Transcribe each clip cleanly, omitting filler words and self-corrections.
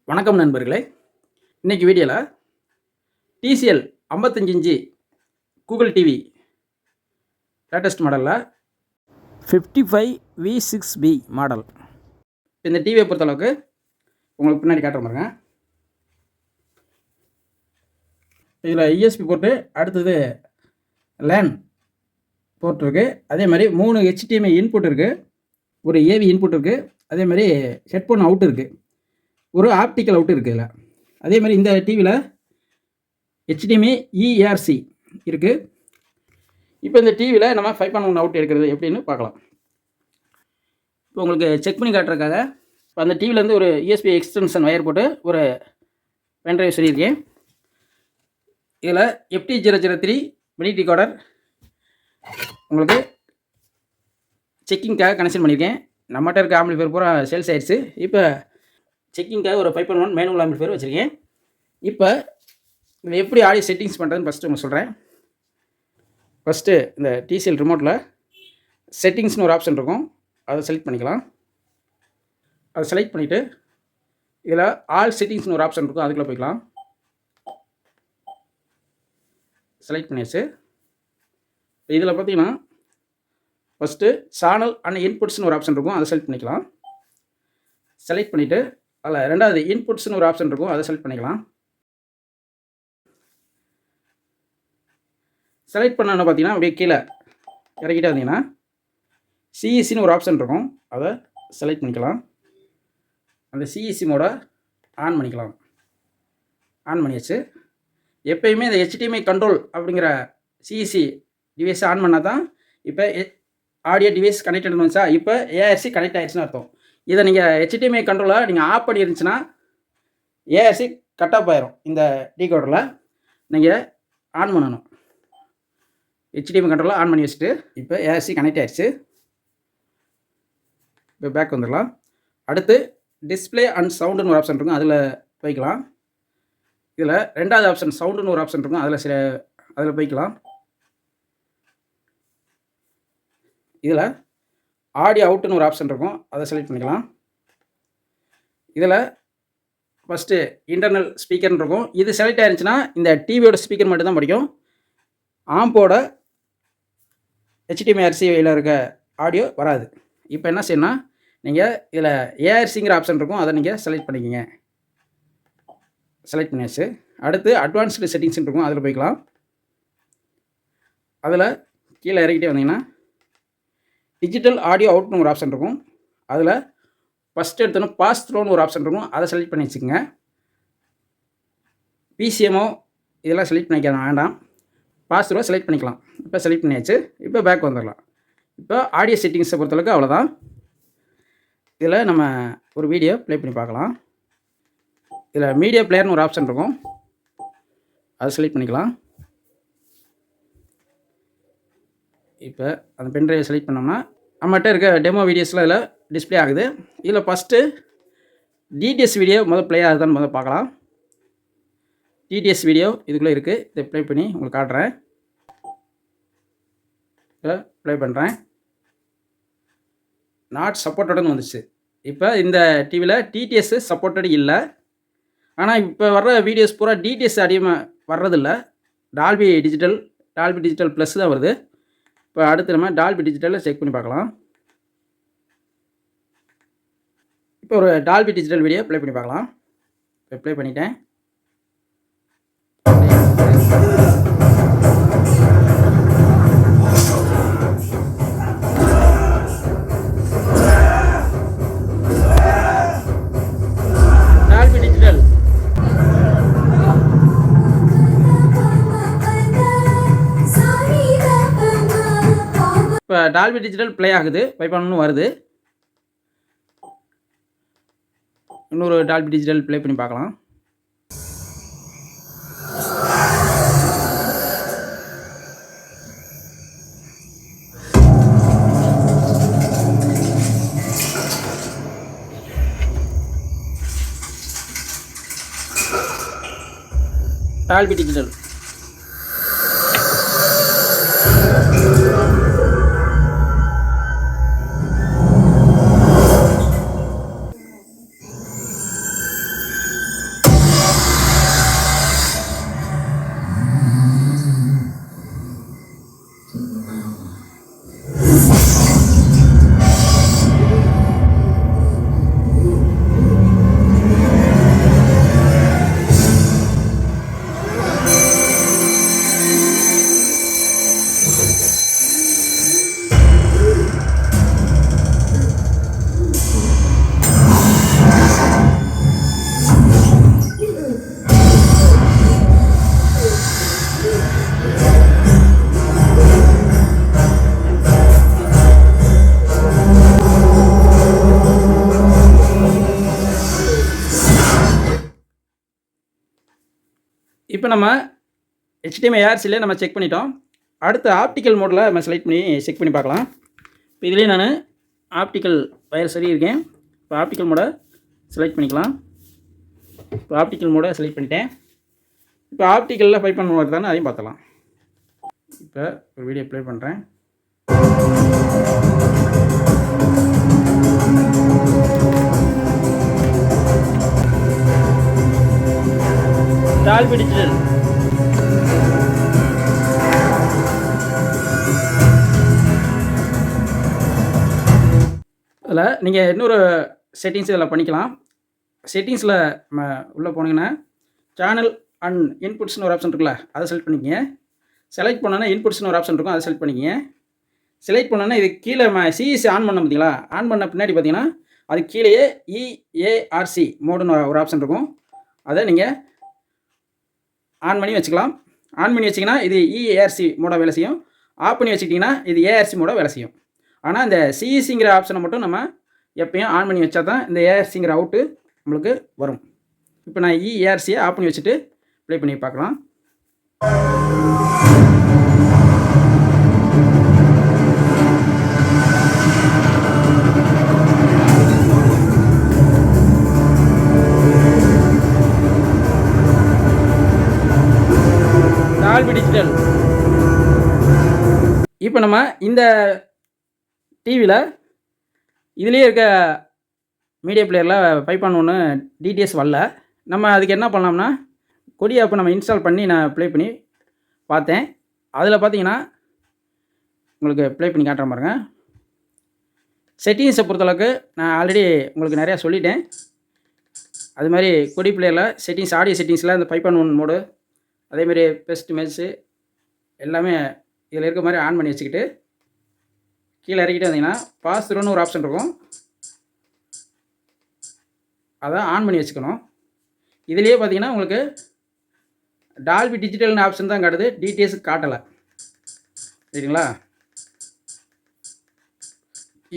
வணக்கம் நண்பர்களே. இன்னைக்கு வீடியோவில் TCL 55 inch Google TV latest மாடலில் 55 V6B மாடல். இந்த டிவியை பொறுத்தளவுக்கு உங்களுக்கு பின்னாடி காட்டுற பாருங்க. இதில் USB போர்ட்டு, அடுத்தது லேன் போர்ட் இருக்குது. அதே மாதிரி 3 HDMI இன்புட் இருக்குது, ஒரு AV இன்புட் இருக்குது, அதே மாதிரி ஹெட்ஃபோன் அவுட் இருக்குது, ஒரு ஆப்டிக்கல் அவுட் இருக்குது. இதில் அதே மாதிரி இந்த டிவியில் HDMI ERC இருக்குது. இப்போ இந்த டிவியில் நம்ம 5.1 அவுட் எடுக்கிறது எப்படின்னு பார்க்கலாம். இப்போ உங்களுக்கு செக் பண்ணி காட்டுறதுக்காக இப்போ அந்த டிவிலேருந்து ஒரு USB எக்ஸ்டென்ஷன் வயர் போட்டு ஒரு பென்ட்ரைவ் சொல்லியிருக்கேன். இதில் FT003 மினி டிகோடர் உங்களுக்கு செக்கிங்காக கனெக்ஷன் பண்ணியிருக்கேன். நம்மகிட்ட இருக்க ஆம்பிளிஃபையர் பூரா சேல்ஸ் ஆயிடுச்சு. இப்போ செக்கிங்காக ஒரு 5.1 மேனுவல் ஆம்பிளிஃபையர் வச்சுருக்கேன். இப்போ இதில் எப்படி ஆடியோ செட்டிங்ஸ் பண்ணுறதுன்னு ஃபஸ்ட்டு உங்களுக்கு சொல்கிறேன். ஃபஸ்ட்டு இந்த TCL ரிமோட்டில் செட்டிங்ஸ்னு ஒரு ஆப்ஷன் இருக்கும், அதை செலக்ட் பண்ணிக்கலாம். அதை செலக்ட் பண்ணிவிட்டு இதில் ஆல் செட்டிங்ஸ்னு ஒரு ஆப்ஷன் இருக்கும், அதுக்குள்ளே போய்க்கலாம். செலக்ட் பண்ணியாச்சு. இதில் பார்த்தீங்கன்னா ஃபஸ்ட்டு சேனல் அண்ட் இன்புட்ஸ்னு ஒரு ஆப்ஷன் இருக்கும், அதை செலக்ட் பண்ணிக்கலாம். செலக்ட் பண்ணிவிட்டு அதில் ரெண்டாவது இன்புட்ஸ்னு ஒரு ஆப்ஷன் இருக்கும், அதை செலக்ட் பண்ணிக்கலாம். செலக்ட் பண்ணோன்னு பார்த்தீங்கன்னா அப்படியே கீழே இறக்கிட்டே வந்தீங்கன்னா CECன்னு ஒரு ஆப்ஷன் இருக்கும், அதை செலக்ட் பண்ணிக்கலாம். அந்த CEC மோடை ஆன் பண்ணிக்கலாம். ஆன் பண்ணியாச்சு. எப்போயுமே இந்த HDMI கண்ட்ரோல் அப்படிங்கிற CEC டிவைஸ் ஆன் பண்ணால் தான் இப்போ ஆடியோ டிவைஸ் கனெக்டட்னு வந்துச்சா, இப்போ ARC கனெக்ட் ஆகிடுச்சுன்னு அர்த்தம். இதை நீங்கள் HDMI கண்ட்ரோலை நீங்கள் ஆஃப் பண்ணி இருந்துச்சுன்னா ARC கட் ஆஃப் ஆயிரும். இந்த டிகோடரில் நீங்கள் ஆன் பண்ணணும். HDMI கண்ட்ரோலை ஆன் பண்ணி வச்சுட்டு இப்போ ARC கனெக்ட் ஆகிடுச்சு. இப்போ பேக் வந்துடலாம். அடுத்து டிஸ்பிளே அண்ட் சவுண்டுன்னு ஒரு ஆப்ஷன் இருக்கும், அதில் போய்க்கலாம். இதில் ரெண்டாவது ஆப்ஷன் சவுண்டுன்னு ஒரு ஆப்ஷன் இருக்கும், அதில் போய்க்கலாம். இதில் ஆடியோ அவுட்டுன்னு ஒரு ஆப்ஷன் இருக்கும், அதை செலக்ட் பண்ணிக்கலாம். இதில் ஃபஸ்ட்டு இன்டர்னல் ஸ்பீக்கர்னு இருக்கும், இது செலக்ட் ஆயிருந்துச்சுன்னா இந்த டிவியோட ஸ்பீக்கர் மட்டும் தான் படிக்கும். ஆம்போட HDMI RCயில் இருக்க ஆடியோ வராது. இப்போ என்ன செய்யணும்னா நீங்கள் இதில் ARCங்கிற ஆப்ஷன் இருக்கும், அதை நீங்கள் செலக்ட் பண்ணிக்கிங்க. செலக்ட் பண்ணியாச்சு. அடுத்து அட்வான்ஸ்டு செட்டிங்ஸ் இருக்கும், அதில் போய்க்கலாம். அதில் கீழே இறக்கிட்டே வந்தீங்கன்னா டிஜிட்டல் ஆடியோ அவுட்னு ஒரு ஆப்ஷன் இருக்கும், அதில் ஃபஸ்ட்டு எடுத்தோன்னா பாஸ் த்ரோன்னு ஒரு ஆப்ஷன் இருக்கும், அதை செலக்ட் பண்ணி வச்சுக்கோங்க. PCMO இதெல்லாம் செலக்ட் பண்ணிக்க வேண்டாம், பாஸ் த்ரோ செலக்ட் பண்ணிக்கலாம். இப்போ செலக்ட் பண்ணியாச்சு. இப்போ பேக் வந்துடலாம். இப்போ ஆடியோ செட்டிங்ஸை பொறுத்தளவுக்கு அவ்வளோதான். இதில் நம்ம ஒரு வீடியோ ப்ளே பண்ணி பார்க்கலாம். இதில் மீடியா பிளேயர்னு ஒரு ஆப்ஷன் இருக்கும், அதை செலக்ட் பண்ணிக்கலாம். இப்போ அந்த பென்ட்ரைவை செலக்ட் பண்ணோம்னா நம்மகிட்ட இருக்க டெமோ வீடியோஸில் இதில் டிஸ்பிளே ஆகுது. இதில் ஃபஸ்ட்டு DTS வீடியோ ப்ளே ஆகுதுன்னு பார்க்கலாம். DTS வீடியோ இதுக்குள்ளே இருக்குது, இதை ப்ளே பண்ணி உங்களுக்கு காட்டுறேன். இப்போ ப்ளே பண்ணுறேன். நாட் சப்போர்ட்டடுன்னு வந்துச்சு. இப்போ இந்த டிவியில் TTS சப்போர்ட்டடு இல்லை. ஆனால் இப்போ வர்ற வீடியோஸ் பூரா DTS அதிகமாக வர்றதில்லை. டால்பி டிஜிட்டல் ப்ளஸ் தான் வருது. இப்போ அடுத்து நம்ம டால்பி டிஜிட்டலில் செக் பண்ணி பார்க்கலாம். இப்போ ஒரு டால்பி டிஜிட்டல் வீடியோ ப்ளே பண்ணி பார்க்கலாம். இப்போ ப்ளே பண்ணிட்டேன். டால்பி டிஜிட்டல் இப்போ டால்பி டிஜிட்டல் ப்ளே ஆகுது, 5.1 வருது. இன்னொரு டால்பி டிஜிட்டல் ப்ளே பண்ணி பார்க்கலாம். டால்பி டிஜிட்டல் இப்போ நம்ம HDMI ARCல நம்ம செக் பண்ணிட்டோம். அடுத்து ஆப்டிக்கல் மோடில் நம்ம செலக்ட் பண்ணி செக் பண்ணி பார்க்கலாம். இப்போ இதுலேயே நான் ஆப்டிக்கல் வயர் சொல்லியிருக்கேன். இப்போ ஆப்டிக்கல் மோடை செலக்ட் பண்ணிக்கலாம். இப்போ ஆப்டிக்கல் மோடை செலக்ட் பண்ணிட்டேன். இப்போ ஆப்டிக்கலில் 5.1 வருதானே அதையும் பார்த்துலாம். இப்போ ஒரு வீடியோ ப்ளே பண்ணுறேன். டால்பி டிஜிட்டல் அதில் நீங்கள் இன்னொரு செட்டிங்ஸ் இதில் பண்ணிக்கலாம். செட்டிங்ஸில் நம்ம உள்ளே போனீங்கன்னா சேனல் அண்ட் இன்புட்ஸ்னு ஒரு ஆப்ஷன் இருக்குல்ல, அதை செலக்ட் பண்ணிக்கங்க. செலக்ட் பண்ணோன்னா இன்புட்ஸ்னு ஒரு ஆப்ஷன் இருக்கும், அதை செலக்ட் பண்ணிக்கங்க. செலக்ட் பண்ணோன்னா இது கீழே சிஎஸ்சி ஆன் பண்ண பார்த்தீங்களா, ஆன் பண்ண பின்னாடி பார்த்தீங்கன்னா அது கீழேயே EARC மோடுன்னு ஒரு ஆப்ஷன் இருக்கும். அதை நீங்கள் ஆன் பண்ணி வச்சுக்கலாம். ஆன் பண்ணி வச்சிங்கன்னா இது EARC மோடாக வேலை செய்யும். ஆஃப் பண்ணி வச்சுக்கிட்டிங்கன்னா இது ARC மோடாக வேலை செய்யும். ஆனால் இந்த சிஇசிங்கிற ஆப்ஷனை மட்டும் நம்ம எப்பயும் ஆன் பண்ணி வச்சா தான் இந்த ARCங்கிற அவுட்டு நம்மளுக்கு வரும். இப்போ நான் EARCயை ஆஃப் பண்ணி வச்சுட்டு ப்ளே பண்ணி பார்க்கலாம். Dolby digital. இப்போ நம்ம இந்த டிவியில் இதுலேயே இருக்க மீடியா பிளேயரில் 5.1 DTS வரல. நம்ம அதுக்கு என்ன பண்ணலாம்னா கொடி ஆப்பை நம்ம இன்ஸ்டால் பண்ணி நான் ப்ளே பண்ணி பார்த்தேன். அதில் பார்த்தீங்கன்னா உங்களுக்கு ப்ளே பண்ணி காட்டுற பாருங்க. செட்டிங்ஸை பொறுத்தளவுக்கு நான் ஆல்ரெடி உங்களுக்கு நிறையா சொல்லிட்டேன். அது மாதிரி கொடி பிளேயரில் செட்டிங்ஸ், ஆடியோ செட்டிங்ஸில் இந்த 5.1 மோடு, அதேமாதிரி பெஸ்ட் மெஸ்ஸு எல்லாமே இதில் இருக்க மாதிரி ஆன் பண்ணி வச்சுக்கிட்டு கீழே இறக்கிட்டு வந்தீங்கன்னா பாஸ் த்ரூன்னு ஒரு ஆப்ஷன் இருக்கும், அதை ஆன் பண்ணி வச்சுக்கணும். இதுலேயே பார்த்தீங்கன்னா உங்களுக்கு டால்பி டிஜிட்டல்னு ஆப்ஷன் தான் காட்டுது, DTS காட்டலை. சரிங்களா?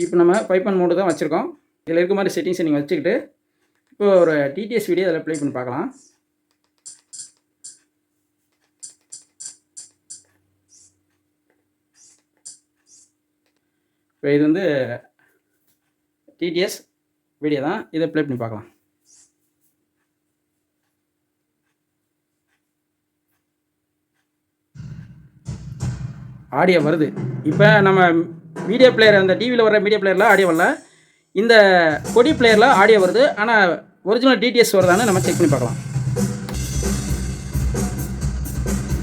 இப்போ நம்ம 5.1 மோடு தான் வச்சுருக்கோம். இதில் இருக்க மாதிரி செட்டிங்ஸை நீங்கள் வச்சுக்கிட்டு இப்போ ஒரு DTS வீடியோ அதில் ப்ளே பண்ணி பார்க்கலாம். இப்போ இது வந்து DTS வீடியோ தான், இதை ப்ளே பண்ணி பார்க்கலாம். ஆடியோ வருது. இப்போ நம்ம மீடியா பிளேயர், அந்த டிவியில் வர மீடியா பிளேயரில் ஆடியோ வரல, இந்த கொடி பிளேயரில் ஆடியோ வருது. ஆனால் ஒரிஜினல் DTS வருதான்னு நம்ம செக் பண்ணி பார்க்கலாம்.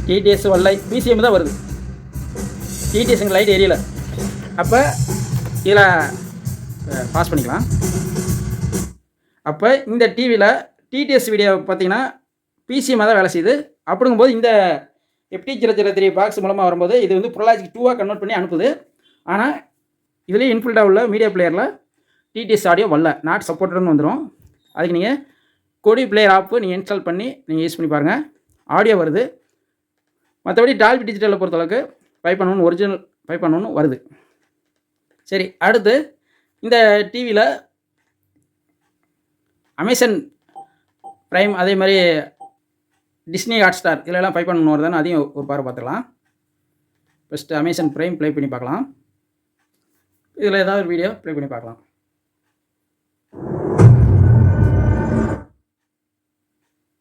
DTS வரல, BCM தான் வருது. DTSங்க லைட் எரியல. அப்போ இதில் பாஸ் பண்ணிக்கலாம். அப்போ இந்த டிவியில் DTS வீடியோ பார்த்தீங்கன்னா PCM தான் வேலை செய்யுது. அப்படிங்கும்போது இந்த FT003 பாக்ஸ் மூலமாக வரும்போது இது வந்து ப்ரோலாஜிக் 2ஆக கன்வெர்ட் பண்ணி அனுப்புது. ஆனால் இதுலேயே இன்ஃபில்டாக உள்ள மீடியா பிளேயரில் DTS ஆடியோ வரல, நாட் சப்போர்ட்டட்னு வந்துடும். அதுக்கு நீங்கள் கொடி பிளேயர் ஆப்பு நீங்கள் இன்ஸ்டால் பண்ணி நீங்கள் யூஸ் பண்ணி பாருங்கள், ஆடியோ வருது. மற்றபடி டால்பி டிஜிட்டலை பொறுத்தளவுக்கு 5.1 ஒரிஜினல் 5.1 வருது. சரி, அடுத்து இந்த டிவியில் அமேசான் ப்ரைம், அதே மாதிரி டிஸ்னி ஹாட்ஸ்டார், இதெல்லாம் 5.1 வருதானே அதையும் ஒரு பார்வை பார்த்துக்கலாம். ஃபஸ்ட்டு அமேசான் ப்ரைம் ப்ளே பண்ணி பார்க்கலாம். இதில் ஏதாவது ஒரு வீடியோ ப்ளே பண்ணி பார்க்கலாம்.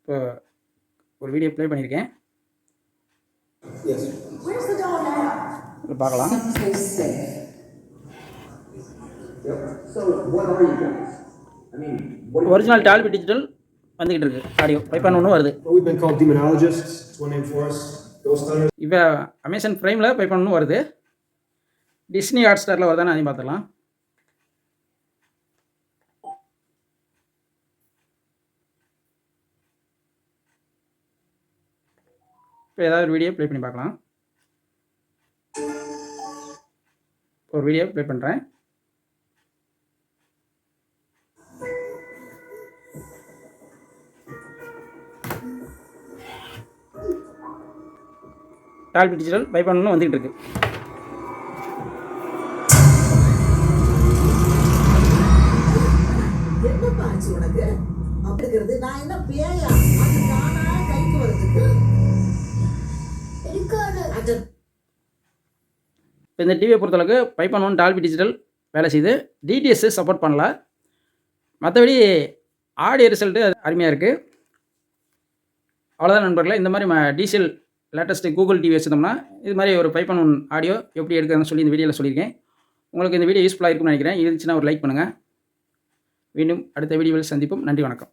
இப்போ ஒரு வீடியோ ப்ளே பண்ணியிருக்கேன், பார்க்கலாம். ஒரிஜினல் டால்பி டிஜிட்டல் வந்துகிட்டு இருக்கு, ஆடியோ 5.1 வருது. இப்போ அமேசான் ப்ரைமில் 5.1 வருது. டிஸ்னி ஹாட்ஸ்டாரில் வருதானே அதையும் பார்த்துக்கலாம். இப்போ ஏதாவது ஒரு வீடியோ ப்ளே பண்ணி பார்க்கலாம். ஒரு வீடியோ ப்ளே பண்ணுறேன். டால்பி டிஜிட்டல் 5.1 வந்துகிட்டு இருக்கு. என்னப்பா ஆச்சு உனக்கு? அப்படிங்கிறது நான் என்ன பேயா? அது நானா கை இப்போ இந்த டிவியை பொறுத்தளவுக்கு 5.1 டால்பி டிஜிட்டல் வேலை செய்யுது. டிடிஎஸ் சப்போர்ட் பண்ணல. மற்றபடி ஆடியோ ரிசல்ட்டு அருமையாக இருக்குது. அவ்வளோதான் நண்பர்களே. இந்த மாதிரி டிசிஎல் லேட்டஸ்ட்டு கூகுள் டிவி வச்சுருந்தோம்னா இது மாதிரி ஒரு 5.1 ஆடியோ எப்படி எடுக்கிறதுன்னு சொல்லி இந்த வீடியோவில் சொல்லியிருக்கேன். உங்களுக்கு இந்த வீடியோ யூஸ்ஃபுல்லாக இருக்கும்னு நினைக்கிறேன். இருந்துச்சுன்னா ஒரு லைக் பண்ணுங்கள். மீண்டும் அடுத்த வீடியோவில் சந்திப்போம். நன்றி, வணக்கம்.